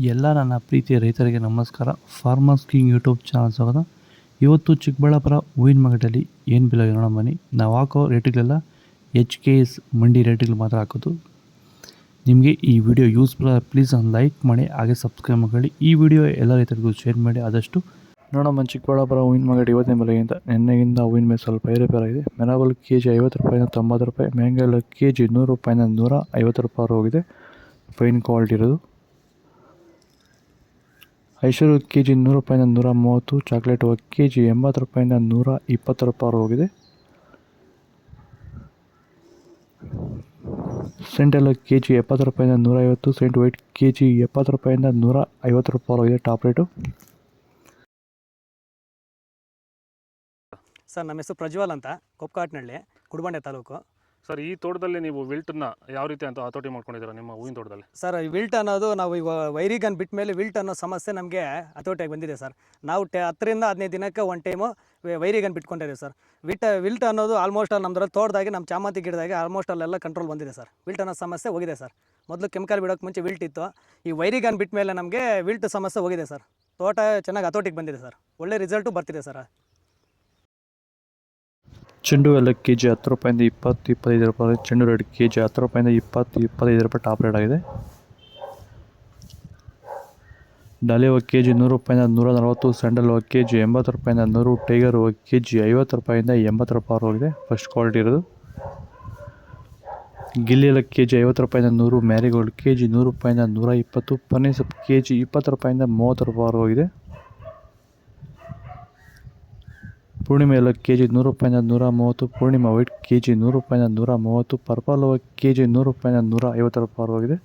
ಎಲ್ಲ ನನ್ನ ಪ್ರೀತಿಯ ರೈತರಿಗೆ ನಮಸ್ಕಾರ. ಫಾರ್ಮರ್ಸ್ ಕಿಂಗ್ ಯೂಟ್ಯೂಬ್ ಚಾನಲ್ ಸ್ವಾಗತ. ಇವತ್ತು ಚಿಕ್ಕಬಳ್ಳಾಪುರ ಹೂವಿನ ಮಾರ್ಕೆಟಲ್ಲಿ ಏನು ಬೆಲೆ ನೋಡೋಣ ಬನ್ನಿ. ನಾವು ಹಾಕೋ ರೇಟ್ಗಳೆಲ್ಲ HKS ಮಂಡಿ ರೇಟ್ಗಳು ಮಾತ್ರ ಹಾಕೋದು. ನಿಮಗೆ ಈ ವಿಡಿಯೋ ಯೂಸ್ಫುಲ್ ಪ್ಲೀಸ್ ಒಂದು ಲೈಕ್ ಮಾಡಿ, ಹಾಗೆ ಸಬ್ಸ್ಕ್ರೈಬ್ ಮಾಡಿ. ಈ ವಿಡಿಯೋ ಎಲ್ಲ ರೈತರಿಗೂ ಶೇರ್ ಮಾಡಿ ಆದಷ್ಟು. ನೋಡಮ್ಮ, ಚಿಕ್ಕಬಳ್ಳಾಪುರ ಹೂವಿನ ಮಾರ್ಕೆಟ್ ಇವತ್ತಿನ ಬೆಲೆಗಿಂತ ನಿನ್ನೆಗಿಂತ ಹೂವಿನ ಮೇಲೆ ಸ್ವಲ್ಪ ಏರುಪೇರಾಗಿದೆ. ಮೆನಾಬಲ್ KG 50 ರೂಪಾಯಿಂದ 90 ರೂಪಾಯಿ, ಮ್ಯಾಂಗಲ್ KG 100 ರೂಪಾಯಿಂದ 150 ರೂಪಾಯಿ ಹೋಗಿದೆ. ಫೈನ್ ಕ್ವಾಲಿಟಿ ಇರೋದು. ಐಶ್ವರ್ಯ KG 100 ರೂಪಾಯಿಂದ 130, ಚಾಕ್ಲೇಟ್ KG 80 ರೂಪಾಯಿಂದ 120 ರೂಪಾಯಿ ಹೋಗಿದೆ. ಸೆಂಟ್ ಎಲ್ಲ KG 70 ರೂಪಾಯಿಂದ 150, ಸೆಂಟ್ ವೈಟ್ KG 70 ರೂಪಾಯಿಂದ 150 ರೂಪಾಯಿ ಹೋಗಿದೆ. Top rate. ಸರ್, ನಮ್ಮ ಹೆಸರು ಪ್ರಜ್ವಲ್ ಅಂತ, ಕೊಪ್ಪಕಾಟ್ನಹಳ್ಳಿ, ಕುಡಬಂಡೆ ತಾಲೂಕು. ಸರ್, ಈ ತೋಟದಲ್ಲಿ ನೀವು ವಿಲ್ಟನ್ನ ಯಾವ ರೀತಿ ಅಂತ ಹತೋಟಿ ಮಾಡ್ಕೊಂಡಿದ್ದೀರಾ ನಿಮ್ಮ ಹೂವಿನ ತೋಟದಲ್ಲಿ? ಸರ್, ಈ ವಿಲ್ಟ್ ಅನ್ನೋದು ನಾವು ಈಗ ವೈರಿಗನ್ ಬಿಟ್ಟ ಮೇಲೆ ವಿಲ್ಟ್ ಅನ್ನೋ ಸಮಸ್ಯೆ ನಮಗೆ ಹತೋಟಿಯಾಗಿ ಬಂದಿದೆ ಸರ್. ನಾವು 10 ರಿಂದ 15 ದಿನಕ್ಕೆ ಒಂದು ಟೈಮು ವೈರಿಗನ್ ಬಿಟ್ಕೊಂಡಿದ್ದೀವಿ ಸರ್. ವಿಲ್ಟ್ ಅನ್ನೋದು ಆಲ್ಮೋಸ್ಟ್ ನಮ್ಮದ್ರಲ್ಲಿ ತೋಟದಾಗಿ ನಮ್ಮ ಚಾಮಂತಿ ಗಿಡದಾಗಿ ಆಲ್ಮೋಸ್ಟ್ ಅಲ್ಲೆಲ್ಲ ಕಂಟ್ರೋಲ್ ಬಂದಿದೆ ಸರ್. ವಿಲ್ಟ್ ಅನ್ನೋ ಸಮಸ್ಯೆ ಹೋಗಿದೆ ಸರ್. ಮೊದಲು ಕೆಮಿಕಲ್ ಬಿಡೋಕ್ಕೆ ಮುಂಚೆ ವಿಲ್ಟ್ ಇತ್ತು. ಈ ವೈರಿಗನ್ ಬಿಟ್ಟ ಮೇಲೆ ನಮಗೆ ವಿಲ್ಟ್ ಸಮಸ್ಯೆ ಹೋಗಿದೆ ಸರ್. ತೋಟ ಚೆನ್ನಾಗಿ ಹತೋಟಿಗೆ ಬಂದಿದೆ ಸರ್. ಒಳ್ಳೆ ರಿಸಲ್ಟು ಬರ್ತಿದೆ ಸರ್. ಚೆಂಡು ಎಲ್ಲ KG 10 ರೂಪಾಯಿಂದ 20-25 ರೂಪಾಯಿ. ಚೆಂಡು ರೇಟ್ KG 10 ರೂಪಾಯಿಂದ 20-25 ರೂಪಾಯಿ ಟಾಪ್ ರೇಟ್ ಆಗಿದೆ. ಡಾಲಿಯೋ KG 100 ರೂಪಾಯಿಂದ 140, ಸ್ಯಾಂಡಲ್ KG 80 ರೂಪಾಯಿಂದ 100, ಟೈಗರ್ KG 50 ರೂಪಾಯಿಂದ 80 ರೂಪಾಯಿ ಹೋಗಿದೆ. ಫಸ್ಟ್ ಕ್ವಾಲಿಟಿ ಇರೋದು. ಗಿಲ್ಲಿ ಎಲ್ಲ KG 50 ರೂಪಾಯಿಂದ 100, ಮ್ಯಾರಿಗೋಲ್ಡ್ KG 100 ರೂಪಾಯಿಂದ 120, ಪನ್ನೀರ್ ಸೊಪ್ಪು KG 20 ರೂಪಾಯಿಂದ 30 ರೂಪಾಯಿ ಹೋಗಿದೆ. ಪೂರ್ಣಿಮೆ ಎಲ್ಲ KG 100 ರೂಪಾಯಿಂದ 130, ಪೂರ್ಣಿಮಾ ವೈಟ್ KG 100 ರೂಪಾಯಿಂದ 130, ಪರ್ಪಲ್ KG 100 ರೂಪಾಯಿಂದ 150 ರೂಪಾಯಿ ಹೋಗಿದೆ.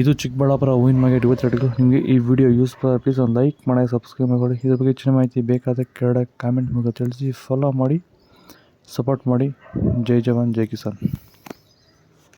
ಇದು ಚಿಕ್ಕಬಳ್ಳಾಪುರ ಹೂವಿನ ಮಾರ್ಕೆಟ್ ಇವತ್ತು ರೇಟ್ಗಳು. ನಿಮಗೆ ಈ ವಿಡಿಯೋ ಯೂಸ್ಫುಲ್ ಪ್ಲೀಸ್ ಒಂದು ಲೈಕ್ ಮಾಡಿ, ಸಬ್ಸ್ಕ್ರೈಬ್ ಮಾಡಿ. ಇದ್ರ ಬಗ್ಗೆ ಹೆಚ್ಚಿನ ಮಾಹಿತಿ ಬೇಕಾದ ಕೆಳಗಡೆ ಕಾಮೆಂಟ್ ಮೂಲಕ ತಿಳಿಸಿ, ಫಾಲೋ ಮಾಡಿ, ಸಪೋರ್ಟ್ ಮಾಡಿ. ಜೈ ಜವಾನ್, ಜೈ ಕಿಸಾನ್.